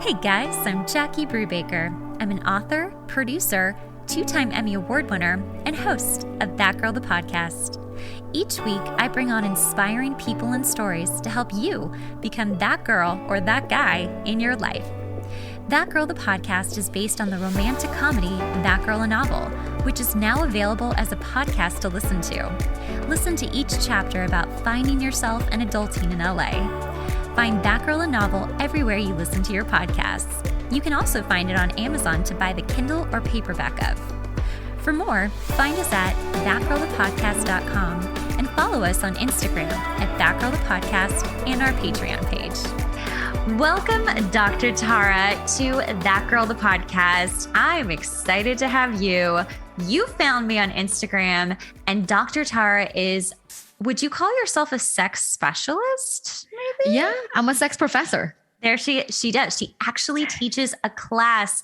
Hey guys, I'm Jackie Brubaker. I'm an author, producer, 2-time Emmy Award winner, and host of That Girl the Podcast. Each week, I bring on inspiring people and stories to help you become that girl or that guy in your life. That Girl the Podcast is based on the romantic comedy That Girl a Novel, which is now available as a podcast to listen to. Listen to each chapter about finding yourself and adulting in LA. Find That Girl a Novel everywhere you listen to your podcasts. You can also find it on Amazon to buy the Kindle or paperback of. For more, find us at thatgirlthepodcast.com and follow us on Instagram at thatgirlthepodcast and our Patreon page. Welcome, Dr. Tara, to That Girl the Podcast. I'm excited to have you. You found me on Instagram, and Dr. Tara is, would you call yourself a sex specialist? Maybe? Yeah, I'm a sex professor. There she does. She actually teaches a class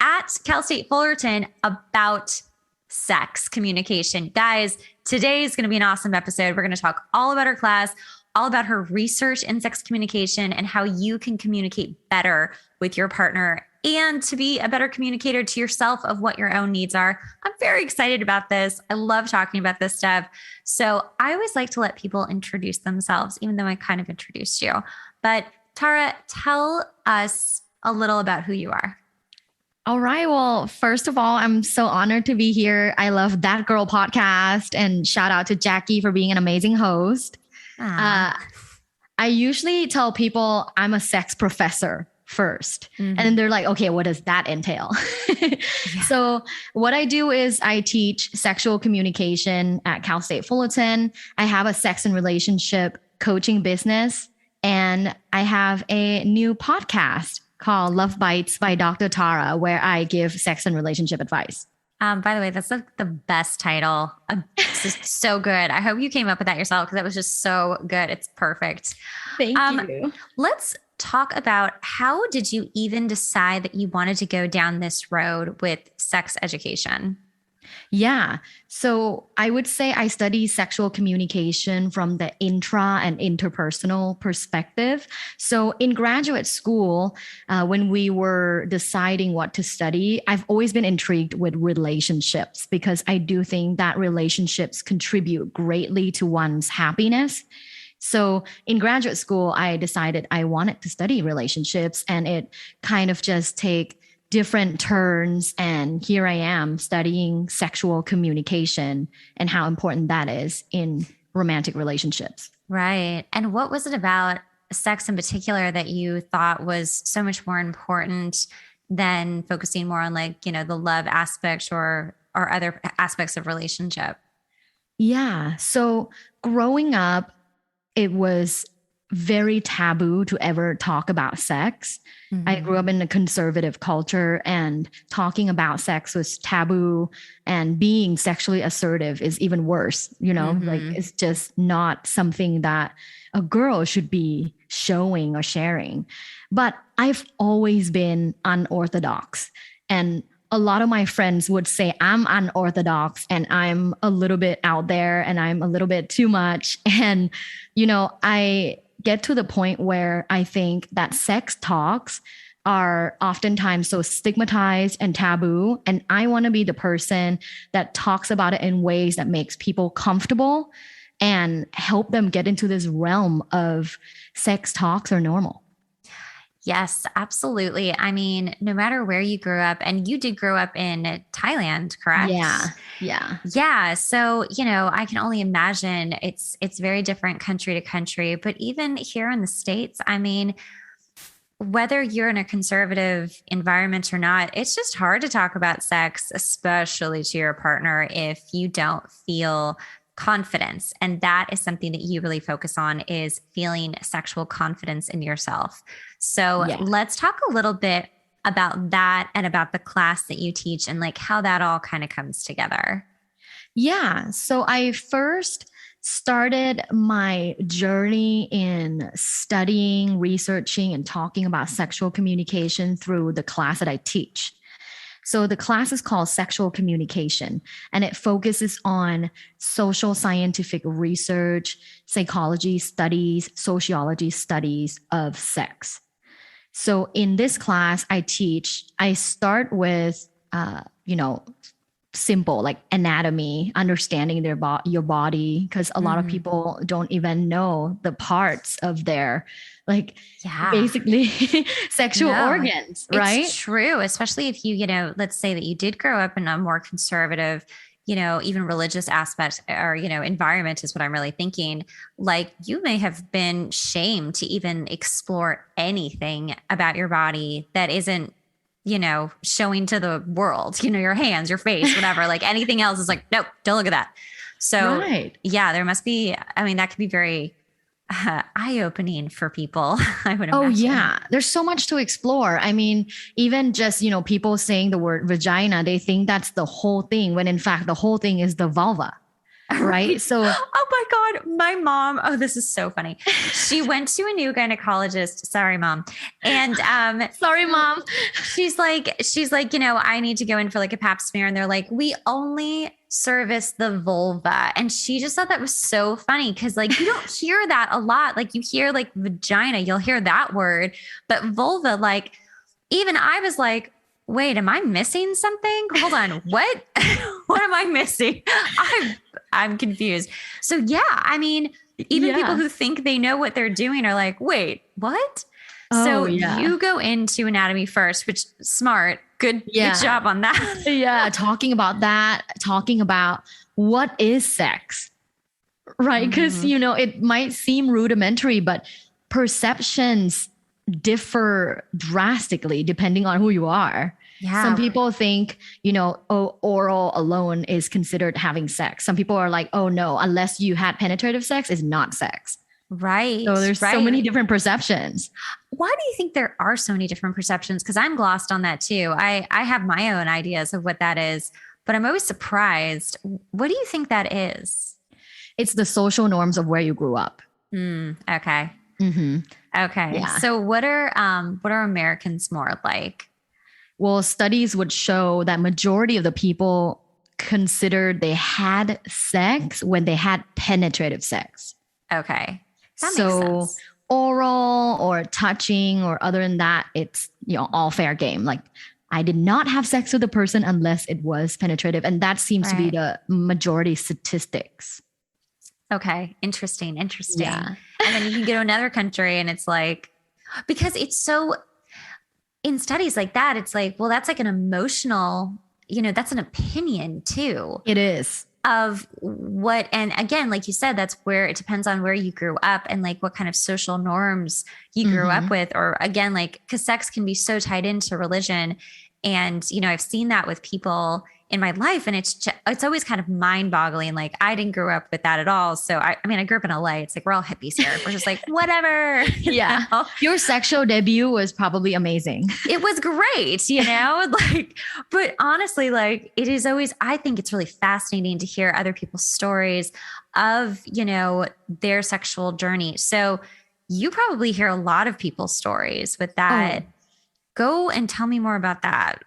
at Cal State Fullerton about sex communication. Guys, today is going to be an awesome episode. We're going to talk all about her class, all about her research in sex communication and how you can communicate better with your partner and to be a better communicator to yourself of what your own needs are. I'm very excited about this. I love talking about this stuff. So I always like to let people introduce themselves, even though I kind of introduced you. But Tara, tell us a little about who you are. All right. Well, first of all, I'm so honored to be here. I love That Girl Podcast, and shout out to Jackie for being an amazing host. I usually tell people I'm a sex professor first. And then they're like, okay, what does that entail? So what I do is I teach sexual communication at Cal State Fullerton. I have a sex and relationship coaching business, and I have a new podcast called Love Bites by Dr. Tara, where I give sex and relationship advice. By the way, that's like the best title. It's just so good. I hope you came up with that yourself because that was just so good. It's perfect. Thank you. Let's talk about, how did you even decide that you wanted to go down this road with sex education? Yeah. So I would say I study sexual communication from the intra and interpersonal perspective. So in graduate school, when we were deciding what to study, I've always been intrigued with relationships because I do think that relationships contribute greatly to one's happiness. So in graduate school, I decided I wanted to study relationships, and it kind of just take different turns. And here I am studying sexual communication and how important that is in romantic relationships. Right. And what was it about sex in particular that you thought was so much more important than focusing more on, like, the love aspect or other aspects of relationship? Yeah. So growing up, it was very taboo to ever talk about sex. I grew up in a conservative culture, and talking about sex was taboo, and being sexually assertive is even worse. Like, it's just not something that a girl should be showing or sharing. But I've always been unorthodox, and a lot of my friends would say I'm unorthodox and I'm a little bit out there and I'm a little bit too much. And, I get to the point where I think that sex talks are oftentimes so stigmatized and taboo. And I want to be the person that talks about it in ways that makes people comfortable and help them get into this realm of sex talks are normal. Yes, absolutely. I mean, no matter where you grew up, and you did grow up in Thailand, correct? Yeah. So, I can only imagine it's very different country to country, but even here in the States, I mean, whether you're in a conservative environment or not, it's just hard to talk about sex, especially to your partner, if you don't feel confidence. And that is something that you really focus on, is feeling sexual confidence in yourself. So let's talk a little bit about that and about the class that you teach and like how that all kind of comes together. Yeah. So I first started my journey in studying, researching, and talking about sexual communication through the class that I teach. So the class is called Sexual Communication, and it focuses on social scientific research, psychology studies, sociology studies of sex. So in this class, I start with, simple like anatomy, understanding your body, because a lot of people don't even know the parts of their like basically sexual organs, right? It's true, especially if let's say that you did grow up in a more conservative, even religious aspect or, environment is what I'm really thinking. Like you may have been shamed to even explore anything about your body that isn't showing to the world, your hands, your face, whatever, like anything else is like, nope, don't look at that. So yeah, there must be, I mean, that could be very eye-opening for people, I would imagine. Oh yeah. There's so much to explore. I mean, even just, people saying the word vagina, they think that's the whole thing when in fact the whole thing is the vulva. Right. So, oh my God, my mom. Oh, this is so funny. She went to a new gynecologist. Sorry, mom. And, sorry, mom. She's like, I need to go in for like a pap smear. And they're like, we only service the vulva. And she just thought that was so funny. Cause like, you don't hear that a lot. Like you hear like vagina, you'll hear that word, but vulva, like even I was like, wait, am I missing something? Hold on. What? What am I missing? I'm confused. So yeah, I mean, even people who think they know what they're doing are like, wait, what? So you go into anatomy first, which smart, good job on that. Yeah. Talking about what is sex, right? Because, it might seem rudimentary, but perceptions differ drastically depending on who you are. Yeah. Some people think, oral alone is considered having sex. Some people are like, oh no, unless you had penetrative sex, is not sex. Right. So there's so many different perceptions. Why do you think there are so many different perceptions? Because I'm glossed on that too. I have my own ideas of what that is, but I'm always surprised. What do you think that is? It's the social norms of where you grew up. Okay. Mm-hmm. Okay. Yeah. So what are Americans more like? Well, studies would show that majority of the people considered they had sex when they had penetrative sex. Okay. That makes sense. Oral or touching or other than that, it's, all fair game. Like I did not have sex with a person unless it was penetrative. And that seems to be the majority statistics. Okay. Interesting. Yeah. And then you can go to another country and it's like, because it's so, in studies like that, it's like, well, that's like an emotional, that's an opinion too. It is. Of what, and again, like you said, that's where it depends on where you grew up and like what kind of social norms you grew up with, or again, like, because sex can be so tied into religion. And, I've seen that with people in my life and it's always kind of mind boggling. Like I didn't grow up with that at all. So I grew up in LA. It's like, we're all hippies here. We're just like, whatever. Yeah. Your sexual debut was probably amazing. It was great, like, but honestly, like it is always, I think it's really fascinating to hear other people's stories of, their sexual journey. So you probably hear a lot of people's stories with that. Oh. Go and tell me more about that.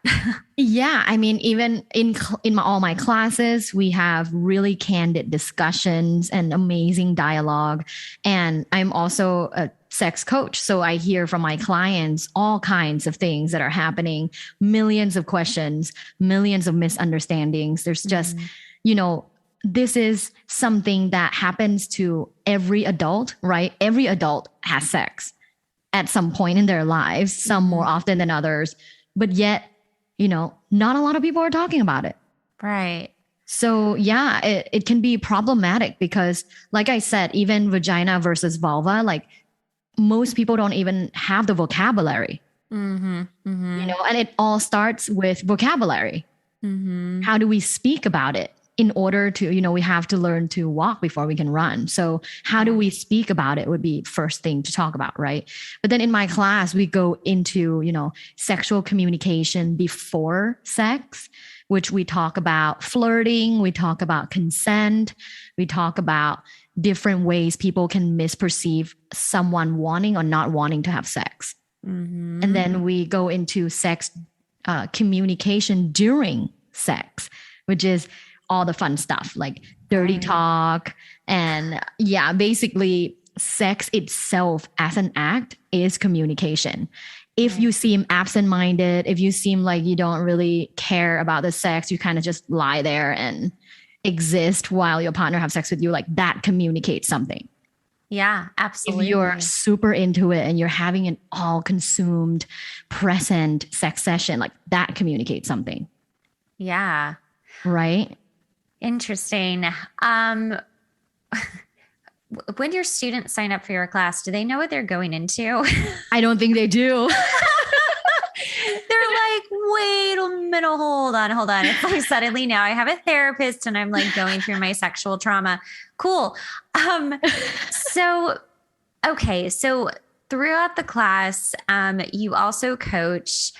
Yeah. I mean, even in all my classes, we have really candid discussions and amazing dialogue. And I'm also a sex coach. So I hear from my clients all kinds of things that are happening, millions of questions, millions of misunderstandings. There's just, this is something that happens to every adult, right? Every adult has sex at some point in their lives, some more often than others, but yet, not a lot of people are talking about it. Right. So yeah, it can be problematic because like I said, even vagina versus vulva, like most people don't even have the vocabulary, and it all starts with vocabulary. How do we speak about it? In order to, we have to learn to walk before we can run. So how do we speak about it would be first thing to talk about, right? But then in my class, we go into, sexual communication before sex, which we talk about flirting, we talk about consent, we talk about different ways people can misperceive someone wanting or not wanting to have sex. And then we go into sex communication during sex, which is all the fun stuff like dirty talk. And basically sex itself as an act is communication. If you seem absent-minded, if you seem like you don't really care about the sex, you kind of just lie there and exist while your partner have sex with you, like that communicates something. Yeah, If absolutely. you're super into it and you're having an all consumed present sex session, like that communicates something. Yeah. Right. Interesting. When your students sign up for your class, do they know what they're going into? I don't think they do. They're like, wait a minute, hold on. It's like suddenly now I have a therapist and I'm like going through my sexual trauma. Cool. So, okay. So throughout the class, you also coach.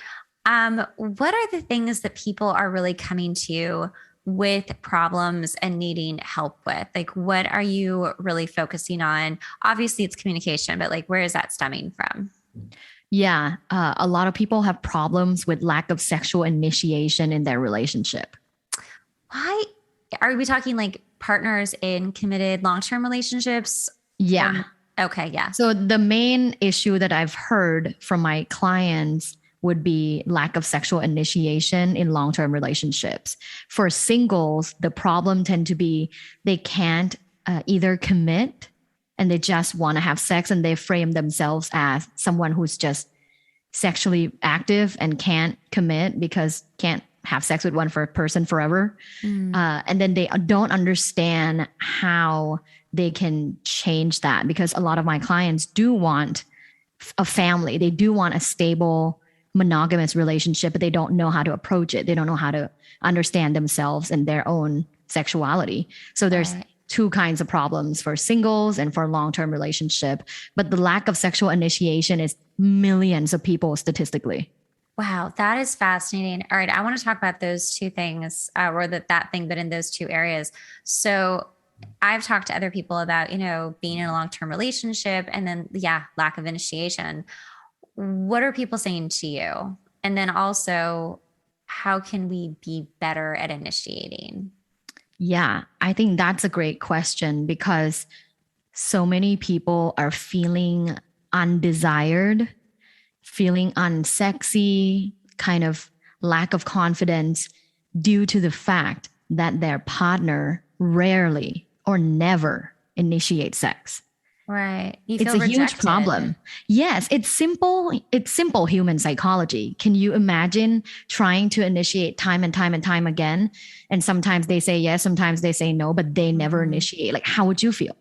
What are the things that people are really coming to you with problems and needing help with? Like, what are you really focusing on? Obviously, it's communication, but like, where is that stemming from? Yeah. A lot of people have problems with lack of sexual initiation in their relationship. Why are we talking like partners in committed long-term relationships? Yeah. Okay. Yeah. So the main issue that I've heard from my clients would be lack of sexual initiation in long-term relationships. For singles, the problem tend to be they can't either commit and they just want to have sex and they frame themselves as someone who's just sexually active and can't commit because can't have sex with one person forever. And then they don't understand how they can change that, because a lot of my clients do want a family. They do want a stable monogamous relationship, but they don't know how to approach it. They don't know how to understand themselves and their own sexuality. So there's two kinds of problems for singles and for long-term relationship. But the lack of sexual initiation is millions of people statistically. Wow, that is fascinating. All right, I want to talk about those two things, or that thing, but in those two areas. So I've talked to other people about, being in a long-term relationship and then, lack of initiation. What are people saying to you? And then also, how can we be better at initiating? Yeah, I think that's a great question, because so many people are feeling undesired, feeling unsexy, kind of lack of confidence due to the fact that their partner rarely or never initiates sex. Right. It's a huge problem. Yes, it's simple. It's simple human psychology. Can you imagine trying to initiate time and time and time again? And sometimes they say yes, sometimes they say no, but they never initiate. Like, how would you feel?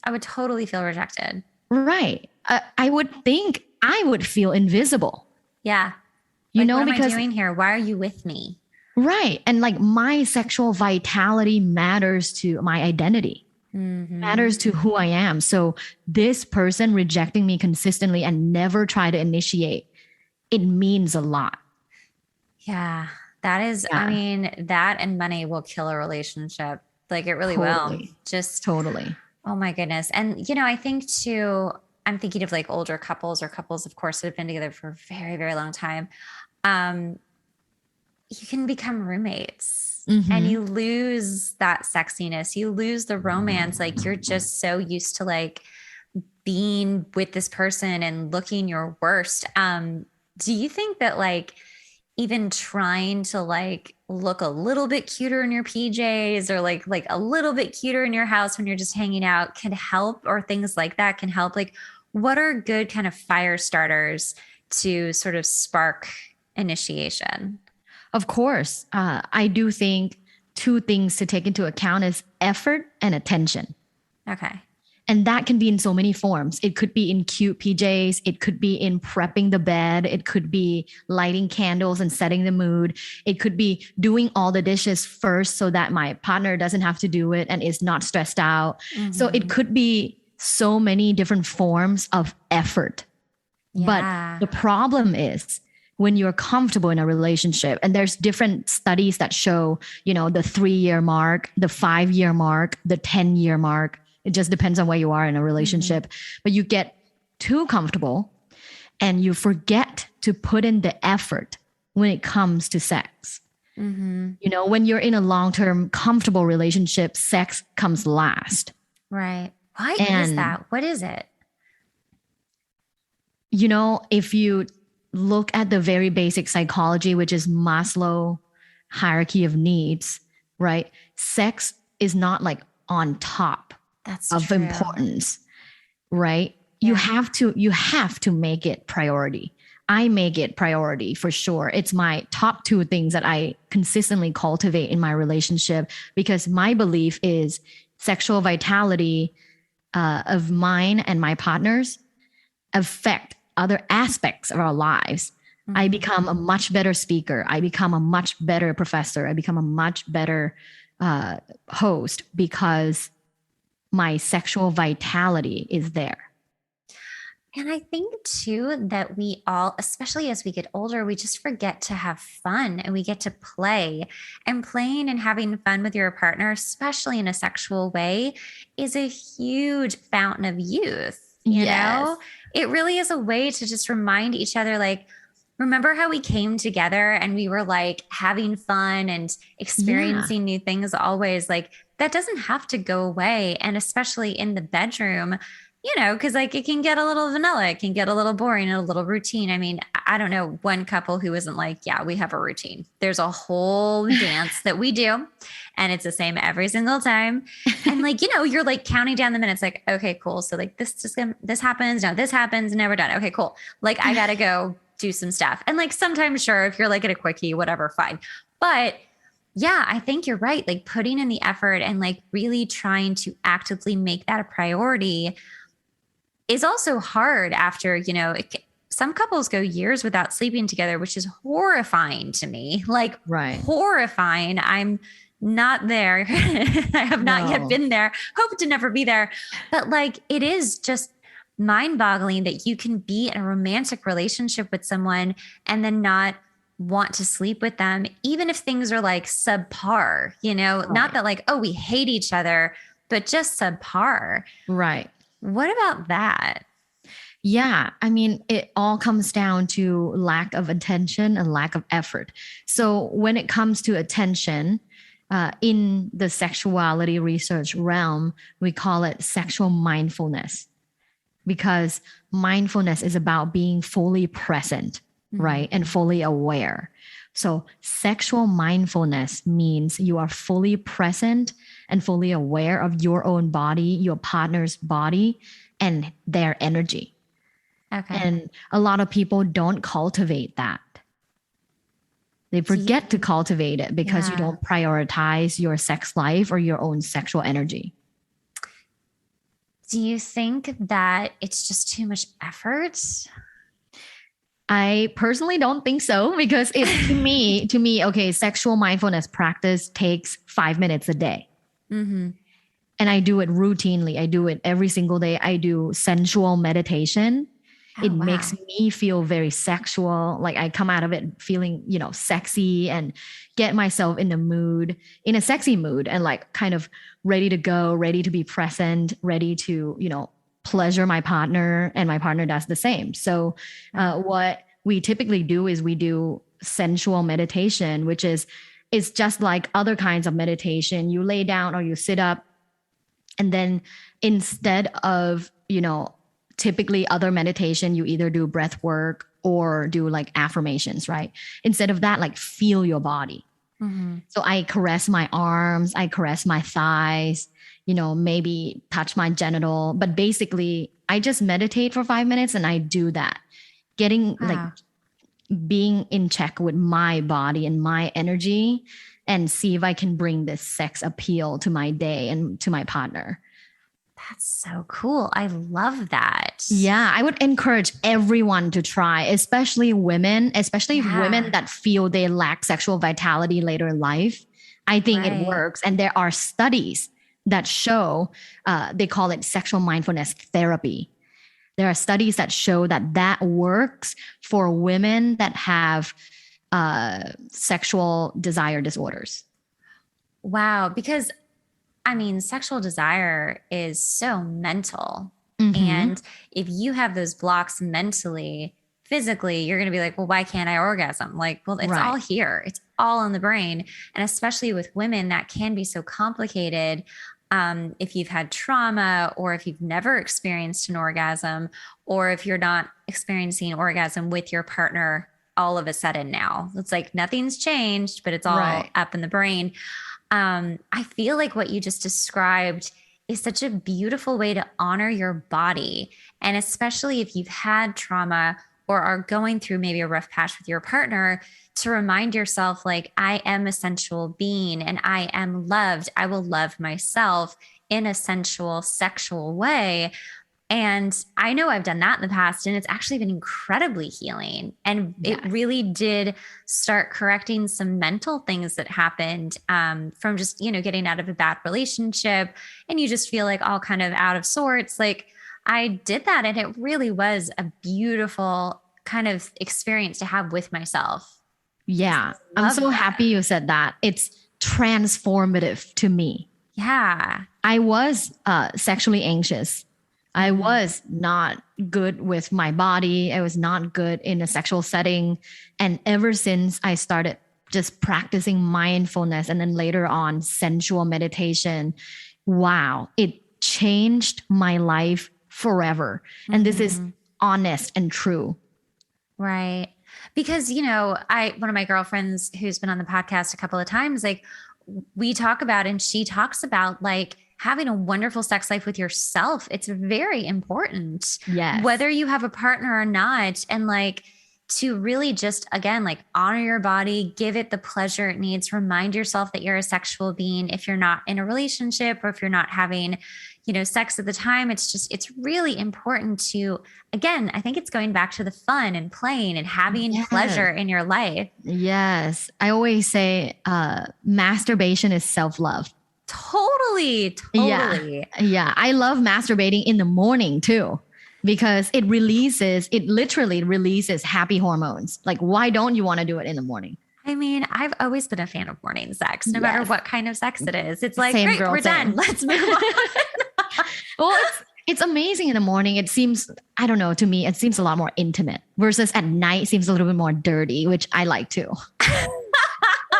I would totally feel rejected. Right. I would think I would feel invisible. Yeah. What am I doing here? Why are you with me? Right. And like my sexual vitality matters to my identity. Matters to who I am. So this person rejecting me consistently and never try to initiate, it means a lot. Yeah, that is, I mean, that and money will kill a relationship. Like it really will. Just totally. Oh my goodness. And, I think too, I'm thinking of like older couples or couples, of course, that have been together for a very, very long time. You can become roommates. And you lose that sexiness. You lose the romance. Like you're just so used to like being with this person and looking your worst. Do you think that like even trying to like look a little bit cuter in your PJs or like a little bit cuter in your house when you're just hanging out can help, or things like that can help? Like what are good kind of fire starters to sort of spark initiation? Of course. I do think two things to take into account is effort and attention. Okay. And that can be in so many forms. It could be in cute PJs. It could be in prepping the bed. It could be lighting candles and setting the mood. It could be doing all the dishes first so that my partner doesn't have to do it and is not stressed out. So it could be so many different forms of effort. Yeah. But the problem is when you're comfortable in a relationship, and there's different studies that show, the 3-year mark, the 5-year mark, the 10-year mark. It just depends on where you are in a relationship. But you get too comfortable and you forget to put in the effort when it comes to sex. When you're in a long-term comfortable relationship, sex comes last. Right. Why is that? What is it? If you look at the very basic psychology, which is Maslow hierarchy of needs, right? Sex is not like on top That's of true. importance, right? Yeah. You have to make it priority. I make it priority for sure. It's my top two things that I consistently cultivate in my relationship, because my belief is sexual vitality of mine and my partners affect other aspects of our lives. Mm-hmm. I become a much better speaker. I become a much better professor. I become a much better host because my sexual vitality is there. And I think too that we all, especially as we get older, we just forget to have fun and we get to play. And playing and having fun with your partner, especially in a sexual way, is a huge fountain of youth. You know, it really is a way to just remind each other, like, remember how we came together and we were like having fun and experiencing new things always? Like, that doesn't have to go away. And especially in the bedroom, you know, because like it can get a little vanilla, it can get a little boring and a little routine. I mean, I don't know one couple who isn't like, yeah, we have a routine. There's a whole dance that we do and it's the same every single time. And like, you know, you're like counting down the minutes, like, okay, cool. So like this happens, now this happens, and never done. Okay, cool. Like I gotta go do some stuff. And like sometimes, sure, if you're like at a quickie, whatever, fine. But yeah, I think you're right. Like putting in the effort and like really trying to actively make that a priority is also hard after, you know, some couples go years without sleeping together, which is horrifying to me. Like horrifying. I'm not there. I have not yet been there. Hope to never be there. But like, it is just mind boggling that you can be in a romantic relationship with someone and then not want to sleep with them, even if things are like subpar, you know, not that like, oh, we hate each other, but just subpar. Right. What about that? Yeah. I mean, it all comes down to lack of attention and lack of effort. So when it comes to attention, in the sexuality research realm, we call it sexual mindfulness, because mindfulness is about being fully present, right? And fully aware. So sexual mindfulness means you are fully present and fully aware of your own body, your partner's body, and their energy. Okay. And a lot of people don't cultivate that. They forget to cultivate it because you don't prioritize your sex life or your own sexual energy. Do you think that it's just too much effort? I personally don't think so, because it to me, okay, sexual mindfulness practice takes 5 minutes a day. Mm-hmm. And I do it routinely. I do it every single day. I do sensual meditation. It makes me feel very sexual. Like I come out of it feeling, you know, sexy, and get myself in the mood, in a sexy mood, and like kind of ready to go, ready to be present, ready to, you know, pleasure my partner, and my partner does the same. So what we typically do is we do sensual meditation, which is just like other kinds of meditation. You lay down or you sit up, and then instead of, you know, typically other meditation, you either do breath work or do like affirmations, right? Instead of that, like feel your body. Mm-hmm. So I caress my arms, I caress my thighs, you know, maybe touch my genital, but basically I just meditate for 5 minutes and I do that. Getting like being in check with my body and my energy, and see if I can bring this sex appeal to my day and to my partner. That's so cool. I love that. Yeah, I would encourage everyone to try, especially women that feel they lack sexual vitality later in life. I think it works. And there are studies that show, they call it sexual mindfulness therapy. There are studies that show that works for women that have sexual desire disorders. Wow. Because I mean, sexual desire is so mental. Mm-hmm. And if you have those blocks mentally, physically, you're going to be like, well, why can't I orgasm? Like, well, it's all here. It's all in the brain. And especially with women, that can be so complicated. if you've had trauma or if you've never experienced an orgasm, or if you're not experiencing orgasm with your partner all of a sudden now. It's like nothing's changed, but it's all Right. up in the brain. I feel like what you just described is such a beautiful way to honor your body. And especially if you've had trauma or are going through maybe a rough patch with your partner, to remind yourself, like, I am a sensual being and I am loved. I will love myself in a sensual, sexual way. And I know I've done that in the past, and it's actually been incredibly healing. And it really did start correcting some mental things that happened from just, getting out of a bad relationship. And you just feel like all kind of out of sorts. Like, I did that, and it really was a beautiful kind of experience to have with myself. Yeah. I'm so happy you said that. It's transformative to me. Yeah. I was sexually anxious. I was not good with my body. I was not good in a sexual setting. And ever since I started just practicing mindfulness and then later on sensual meditation, wow, it changed my life forever. And this is honest and true. Right. Because, one of my girlfriends who's been on the podcast a couple of times, like, we talk about, and she talks about, like, having a wonderful sex life with yourself. It's very important. Yes. Whether you have a partner or not. And like, to really just, again, like, honor your body, give it the pleasure it needs, remind yourself that you're a sexual being. If you're not in a relationship or if you're not having, sex at the time, it's really important to, again, I think it's going back to the fun and playing and having pleasure in your life. Yes. I always say masturbation is self-love. Totally. Yeah. I love masturbating in the morning too, because it literally releases happy hormones. Like, why don't you want to do it in the morning? I mean, I've always been a fan of morning sex, no matter what kind of sex it is. It's like, Same great, girl, we're done. Let's move on. Well, it's amazing in the morning. It seems, I don't know, to me, it seems a lot more intimate versus at night it seems a little bit more dirty, which I like too.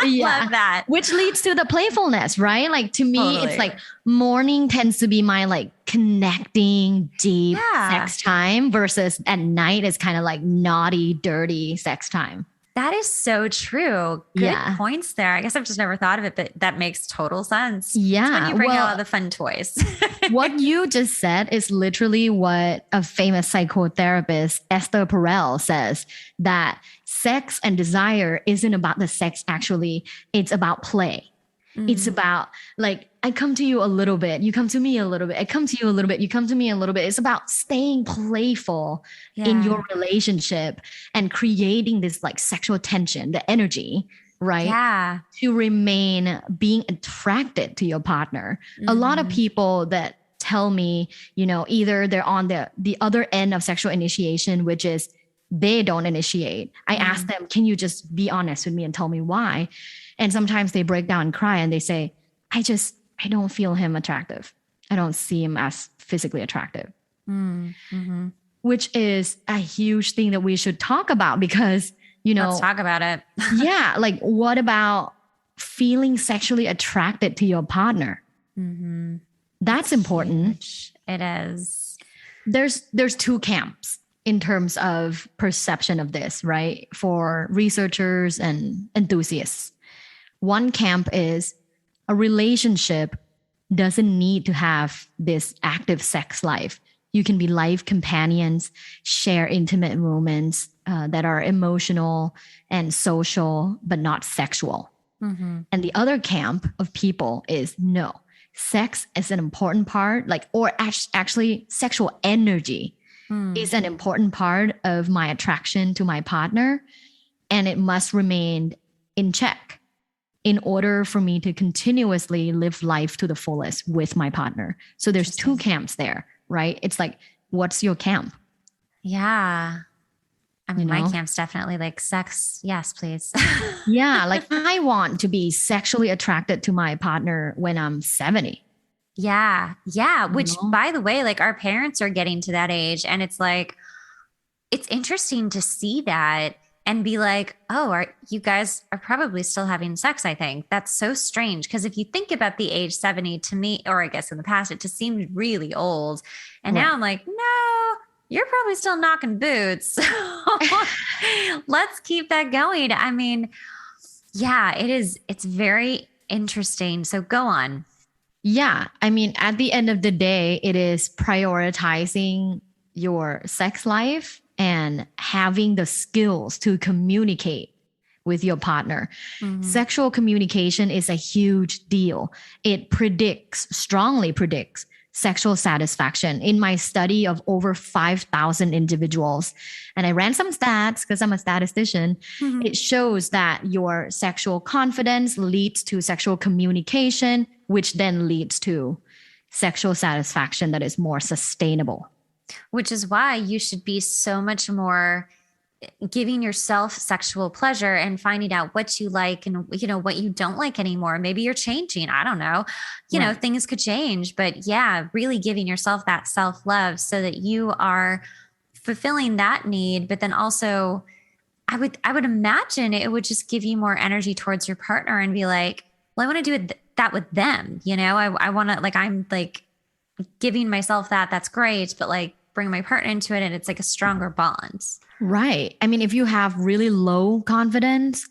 Love that. Which leads to the playfulness, right? Like, to me, It's like morning tends to be my like connecting deep sex time versus at night is kind of like naughty, dirty sex time. That is so true. Good points there. I guess I've just never thought of it, but that makes total sense. Yeah. It's when you bring out all the fun toys. What you just said is literally what a famous psychotherapist, Esther Perel, says, that sex and desire isn't about the sex actually. It's about play. It's about, like, I come to you a little bit, you come to me a little bit, I come to you a little bit, you come to me a little bit. It's about staying playful in your relationship and creating this like sexual tension, the energy, right? Yeah. To remain being attracted to your partner. A lot of people that tell me, either they're on the other end of sexual initiation, which is they don't initiate. I ask them, can you just be honest with me and tell me why? And sometimes they break down and cry and they say, I don't feel him attractive. I don't see him as physically attractive, which is a huge thing that we should talk about because, let's talk about it. Yeah. Like, what about feeling sexually attracted to your partner? That's important. Huge. It is. There's two camps in terms of perception of this, right? For researchers and enthusiasts. One camp is a relationship doesn't need to have this active sex life. You can be life companions, share intimate moments that are emotional and social, but not sexual. And the other camp of people is no, sex is an important part, actually sexual energy is an important part of my attraction to my partner, and it must remain in check in order for me to continuously live life to the fullest with my partner. So there's two camps there, right? It's like, what's your camp? Yeah. I mean, my camp's definitely like sex. Yes, please. Yeah. Like, I want to be sexually attracted to my partner when I'm 70. Yeah. Yeah. Which, by the way, like, our parents are getting to that age, and it's like, it's interesting to see that. and be like, oh, you guys are probably still having sex, I think. That's so strange. Because if you think about the age 70 to me, or I guess in the past, it just seemed really old. And now I'm like, no, you're probably still knocking boots. Let's keep that going. I mean, yeah, it is. It's very interesting. So go on. Yeah. I mean, at the end of the day, it is prioritizing your sex life and having the skills to communicate with your partner. Sexual communication is a huge deal. It strongly predicts sexual satisfaction. In my study of over 5,000 individuals, and I ran some stats because I'm a statistician, it shows that your sexual confidence leads to sexual communication, which then leads to sexual satisfaction that is more sustainable. Which is why you should be so much more giving yourself sexual pleasure and finding out what you like and, what you don't like anymore. Maybe you're changing. I don't know. Things could change, but yeah, really giving yourself that self-love so that you are fulfilling that need. But then also I would imagine it would just give you more energy towards your partner and be like, well, I want to do that with them. I want to, I'm giving myself that's great, but bring my partner into it and it's like a stronger bond. Right. I mean, if you have really low confidence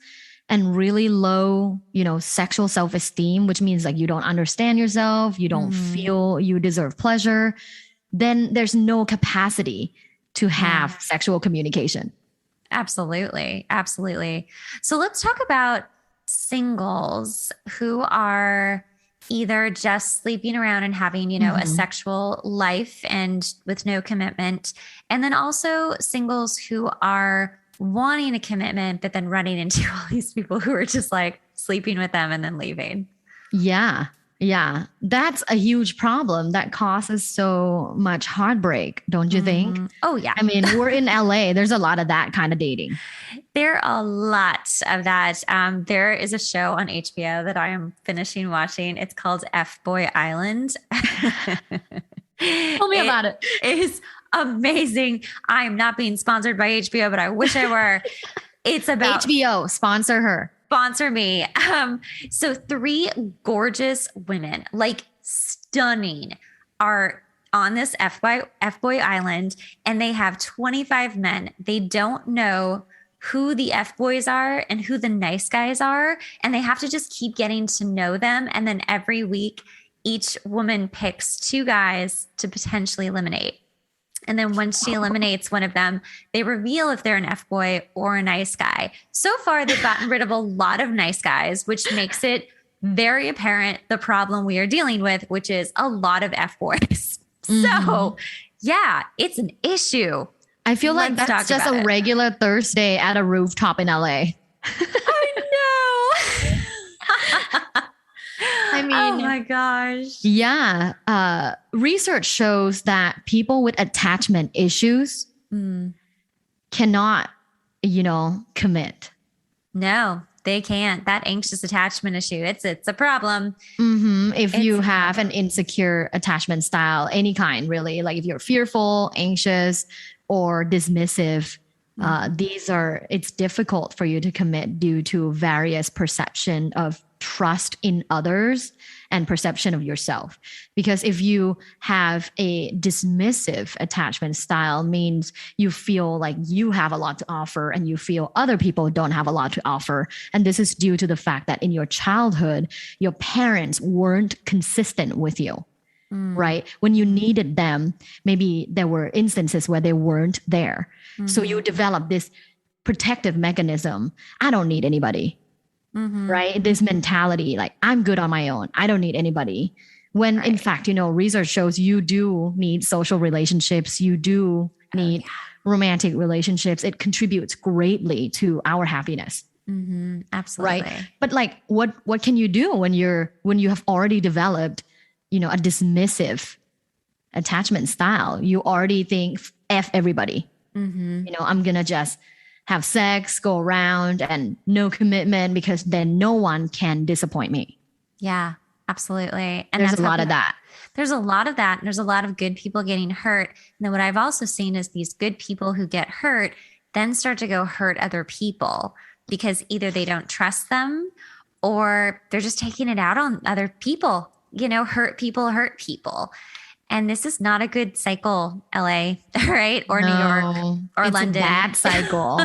and really low, sexual self-esteem, which means you don't understand yourself, you don't feel you deserve pleasure, then there's no capacity to have sexual communication. Absolutely. Absolutely. So let's talk about singles who are either just sleeping around and having, a sexual life and with no commitment. And then also singles who are wanting a commitment, but then running into all these people who are just sleeping with them and then leaving. Yeah. Yeah. That's a huge problem that causes so much heartbreak, don't you think? Oh, yeah. I mean, we're in LA. There's a lot of that kind of dating. There are a lot of that. There is a show on HBO that I am finishing watching. It's called F-Boy Island. Tell me about it. It is amazing. I am not being sponsored by HBO, but I wish I were. It's about HBO, sponsor her. Sponsor me. So 3 gorgeous women, stunning, are on this F-Boy Island, and they have 25 men. They don't know who the F-boys are and who the nice guys are, and they have to just keep getting to know them. And then every week, each woman picks 2 guys to potentially eliminate. And then once she eliminates one of them, they reveal if they're an F-boy or a nice guy. So far, they've gotten rid of a lot of nice guys, which makes it very apparent the problem we are dealing with, which is a lot of F-boys. So yeah, it's an issue. I feel like that's just a regular Thursday at a rooftop in LA. I know. I mean, oh my gosh. Yeah. Research shows that people with attachment issues cannot, commit. No, they can't. That anxious attachment issue, it's a problem. If you have an insecure attachment style, any kind, really, if you're fearful, anxious, or dismissive, it's difficult for you to commit due to various perception of trust in others and perception of yourself. Because if you have a dismissive attachment style, means you feel like you have a lot to offer and you feel other people don't have a lot to offer. And this is due to the fact that in your childhood, your parents weren't consistent with you. Right? When you needed them, maybe there were instances where they weren't there. So you develop this protective mechanism. I don't need anybody. Right? This mentality, I'm good on my own. I don't need anybody. When in fact, research shows you do need social relationships. You do need romantic relationships. It contributes greatly to our happiness. Absolutely. Right? But what can you do when you have already developed a dismissive attachment style? You already think F everybody. I'm going to just have sex, go around and no commitment because then no one can disappoint me. Yeah, absolutely. And there's a lot of that. There's a lot of that. And there's a lot of good people getting hurt. And then what I've also seen is these good people who get hurt, then start to go hurt other people because either they don't trust them or they're just taking it out on other people. Hurt people hurt people. And this is not a good cycle, LA, right? Or New York or London. It's a bad cycle.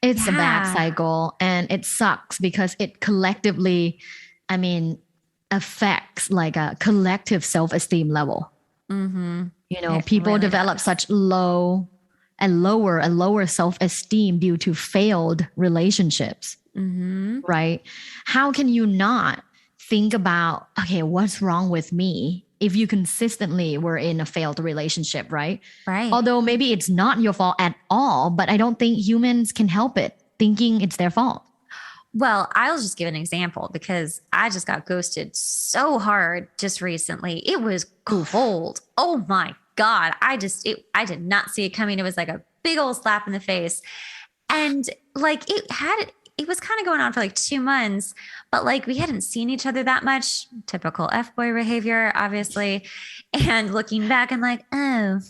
It's a bad cycle. And it sucks because it collectively, affects like a collective self-esteem level. People really develop such low and lower self-esteem due to failed relationships, right? How can you not think about, okay, what's wrong with me if you consistently were in a failed relationship, right? Right. Although maybe it's not your fault at all, but I don't think humans can help it thinking it's their fault. Well, I'll just give an example because I just got ghosted so hard just recently. It was cold. Oh my God. I did not see it coming. It was like a big old slap in the face. And like it was kind of going on for like 2 months, but like we hadn't seen each other that much. Typical F-boy behavior, obviously. And looking back, I'm like, there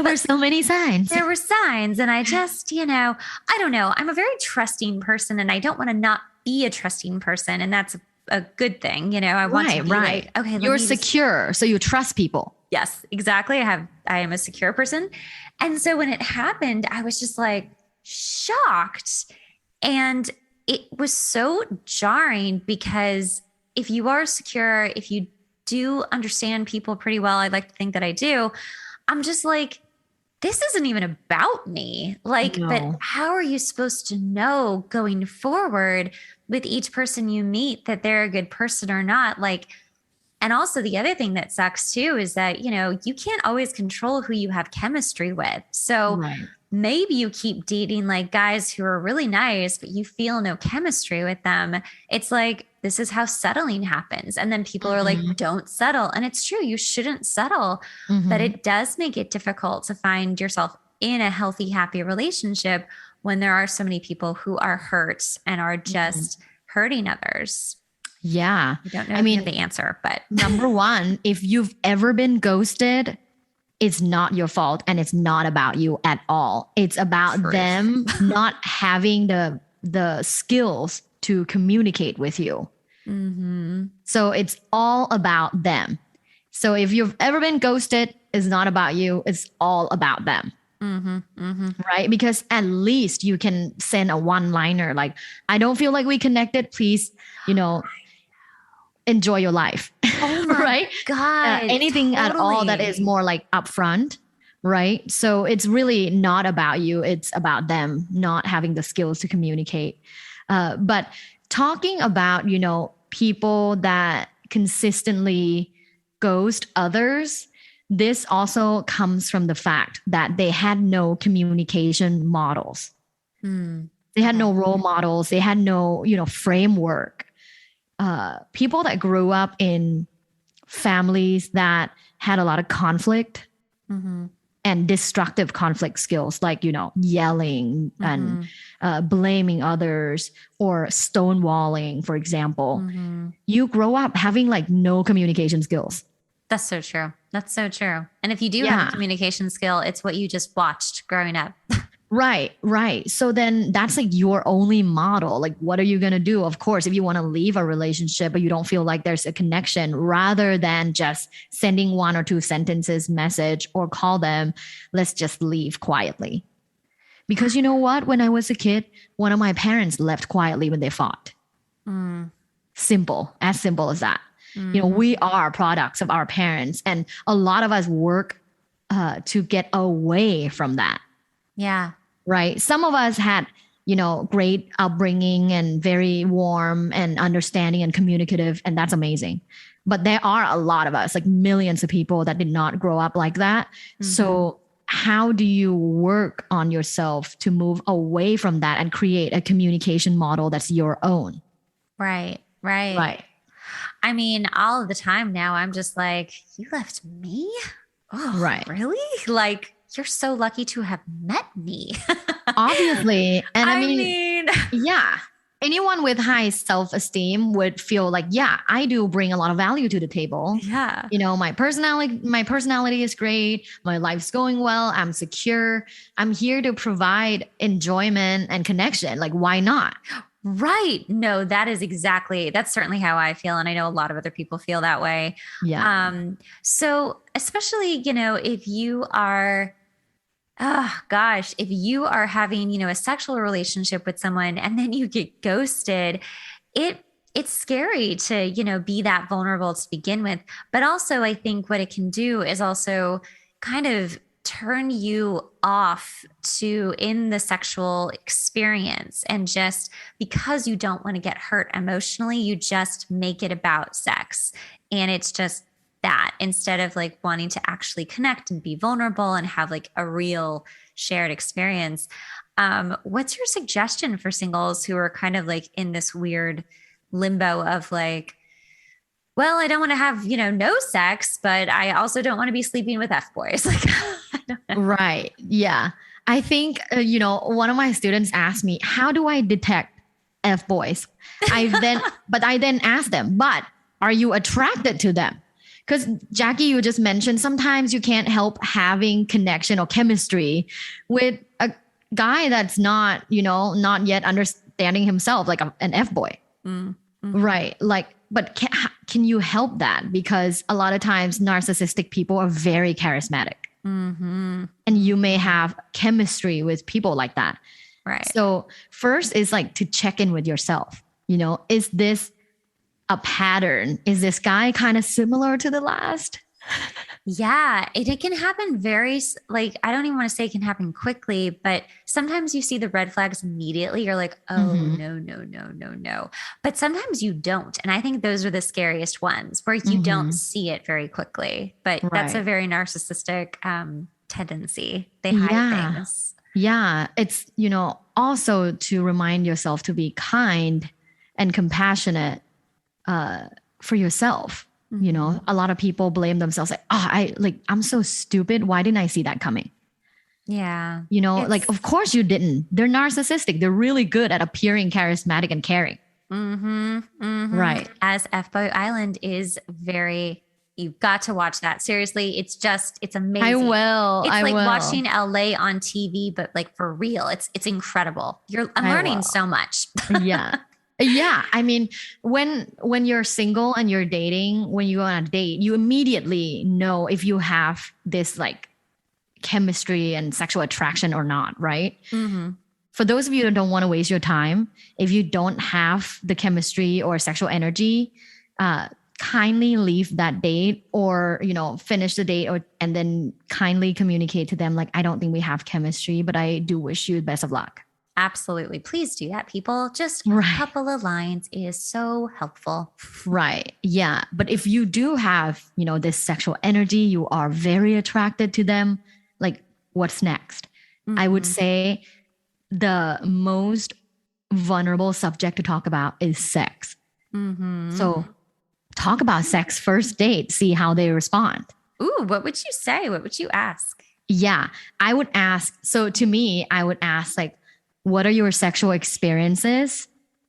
were so many signs. There were signs. And I just, I don't know. I'm a very trusting person and I don't want to not be a trusting person. And that's a good thing. I want to be like, okay, you're secure. So you trust people. Yes, exactly. I am a secure person. And so when it happened, I was just like shocked. And it was so jarring because if you are secure, if you do understand people pretty well, I'd like to think that I do. I'm just like, this isn't even about me. Like, No. But how are you supposed to know going forward with each person you meet that they're a good person or not? Like, and also the other thing that sucks too is that, you can't always control who you have chemistry with. So maybe you keep dating like guys who are really nice, but you feel no chemistry with them. It's like, this is how settling happens. And then people are like, don't settle. And it's true. You shouldn't settle, but it does make it difficult to find yourself in a healthy, happy relationship when there are so many people who are hurt and are just hurting others. Yeah. I don't know if you have the answer, but number one, if you've ever been ghosted, it's not your fault and it's not about you at all. It's about them not having the skills to communicate with you. So it's all about them. So if you've ever been ghosted, it's not about you. It's all about them. Right? Because at least you can send a one-liner like, I don't feel like we connected. Please, enjoy your life. Oh my right? God. Anything at all that is more like upfront. Right? So it's really not about you. It's about them not having the skills to communicate. But talking about, people that consistently ghost others, this also comes from the fact that they had no communication models. They had no role models. They had no, framework. People that grew up in families that had a lot of conflict and destructive conflict skills, like, yelling and blaming others or stonewalling, for example, you grow up having like no communication skills. That's so true. That's so true. And if you do have a communication skill, it's what you just watched growing up. Right. So then that's like your only model. Like, what are you going to do? Of course, if you want to leave a relationship, but you don't feel like there's a connection, rather than just sending 1 or 2 sentences message or call them, let's just leave quietly. Because you know what? When I was a kid, one of my parents left quietly when they fought. Simple as that. We are products of our parents, and a lot of us work to get away from that. Yeah. Right. Some of us had, great upbringing and very warm and understanding and communicative, and that's amazing. But there are a lot of us, like millions of people that did not grow up like that. So how do you work on yourself to move away from that and create a communication model that's your own? Right. I mean, all of the time now, I'm just like, you left me? Oh, right. Really? Like, you're so lucky to have met me. Obviously. And I mean, yeah, anyone with high self-esteem would feel like, yeah, I do bring a lot of value to the table. Yeah. My personality is great. My life's going well. I'm secure. I'm here to provide enjoyment and connection. Like, why not? Right. No, that's certainly how I feel. And I know a lot of other people feel that way. Yeah. So especially, if you are, oh gosh, if you are having, a sexual relationship with someone and then you get ghosted, it's scary to, be that vulnerable to begin with. But also I think what it can do is also kind of turn you off to in the sexual experience, and just because you don't want to get hurt emotionally, you just make it about sex. And it's just that, instead of like wanting to actually connect and be vulnerable and have like a real shared experience. What's your suggestion for singles who are kind of like in this weird limbo of like, well, I don't want to have, no sex, but I also don't want to be sleeping with F boys. Like, I don't know. Right. Yeah. I think, one of my students asked me, how do I detect F boys? But I then asked them, but are you attracted to them? Because Jackie, you just mentioned sometimes you can't help having connection or chemistry with a guy that's not, not yet understanding himself, like an F boy. Mm-hmm. Right. Like, but can you help that? Because a lot of times narcissistic people are very charismatic. Mm-hmm. And you may have chemistry with people like that. Right. So first is like to check in with yourself. Is this a pattern? Is this guy kind of similar to the last? Yeah, it can happen like, I don't even want to say it can happen quickly, but sometimes you see the red flags immediately. You're like, oh, no. But sometimes you don't. And I think those are the scariest ones where you don't see it very quickly. But that's a very narcissistic tendency. They hide things. Yeah. It's, also to remind yourself to be kind and compassionate for yourself. A lot of people blame themselves like, I'm so stupid. Why didn't I see that coming? Yeah. Like, of course you didn't. They're narcissistic. They're really good at appearing charismatic and caring. Mm-hmm, mm-hmm. Right. As F-Boy Island is you've got to watch that. Seriously, it's amazing. I will. It's like watching LA on TV, but like for real. It's incredible. I'm learning so much. Yeah. Yeah. I mean, when you're single and you're dating, when you go on a date, you immediately know if you have this like chemistry and sexual attraction or not, right? Mm-hmm. For those of you that don't want to waste your time, if you don't have the chemistry or sexual energy, kindly leave that date or, finish the date and then kindly communicate to them like, I don't think we have chemistry, but I do wish you the best of luck. Absolutely. Please do that, people. Just a couple of lines is so helpful. Right. Yeah. But if you do have, this sexual energy, you are very attracted to them, like what's next? Mm-hmm. I would say the most vulnerable subject to talk about is sex. Mm-hmm. So talk about sex first date, see how they respond. Ooh, what would you say? What would you ask? Yeah, I would ask. So to me, I would ask like, what are your sexual experiences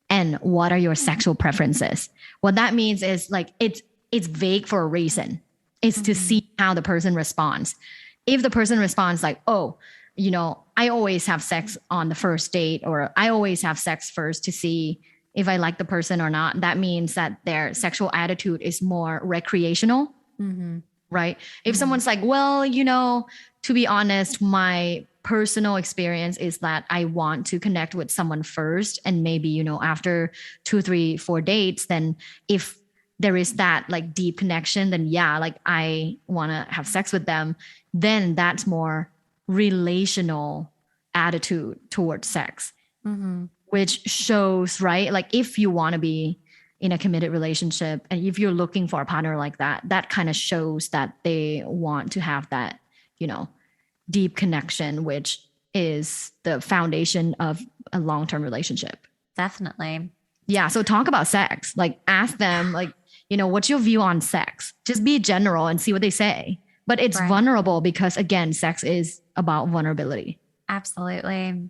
and what are your sexual preferences? What that means is like, it's vague for a reason. It's to see how the person responds. If the person responds like, oh, I always have sex on the first date, or I always have sex first to see if I like the person or not, that means that their sexual attitude is more recreational, right? If someone's like, well, to be honest, my personal experience is that I want to connect with someone first. And maybe, after 2, 3, 4 dates, then if there is that like deep connection, then yeah, like I want to have sex with them. Then that's more relational attitude towards sex, which shows, right? Like if you want to be in a committed relationship and if you're looking for a partner like that, that kind of shows that they want to have that, deep connection, which is the foundation of a long-term relationship. Definitely. Yeah. So talk about sex, like ask them like, what's your view on sex? Just be general and see what they say. But it's vulnerable because again, sex is about vulnerability. Absolutely.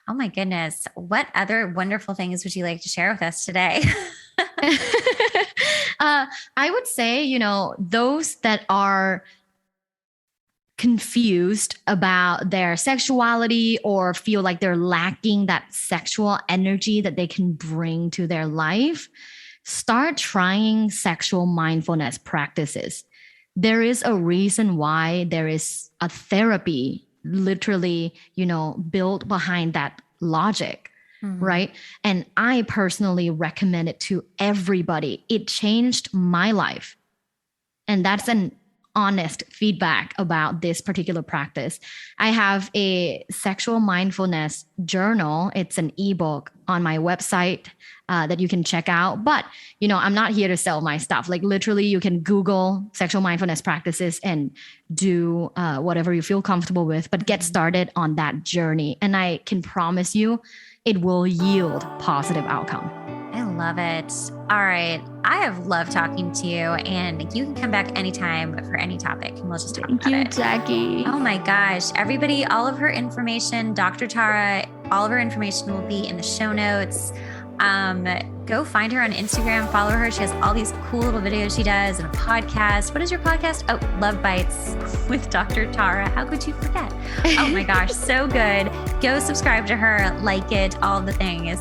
Oh my goodness. What other wonderful things would you like to share with us today? I would say, those that are confused about their sexuality or feel like they're lacking that sexual energy that they can bring to their life, start trying sexual mindfulness practices. There is a reason why there is a therapy literally, built behind that logic. Right. And I personally recommend it to everybody. It changed my life. And that's an honest feedback about this particular practice. I have a sexual mindfulness journal. It's an ebook on my website that you can check out. But, I'm not here to sell my stuff. Like literally you can Google sexual mindfulness practices and do whatever you feel comfortable with, but get started on that journey. And I can promise you, it will yield positive outcome. I love it. All right. I have loved talking to you, and you can come back anytime for any topic and we'll just talk about it. Thank you, Jackie. Oh my gosh. Everybody, all of her information, Dr. Tara, all of her information will be in the show notes. Go find her on Instagram, follow her. She has all these cool little videos she does and a podcast. What is your podcast? Oh, Love Bites with Dr. Tara. How could you forget? Oh my gosh, so good. Go subscribe to her, like it, all the things.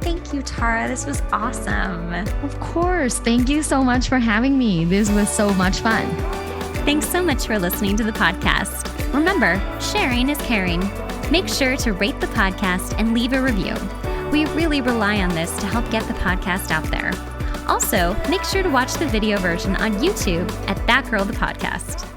Thank you, Tara. This was awesome. Of course. Thank you so much for having me. This was so much fun. Thanks so much for listening to the podcast. Remember, sharing is caring. Make sure to rate the podcast and leave a review. We really rely on this to help get the podcast out there. Also, make sure to watch the video version on YouTube at That Girl the Podcast.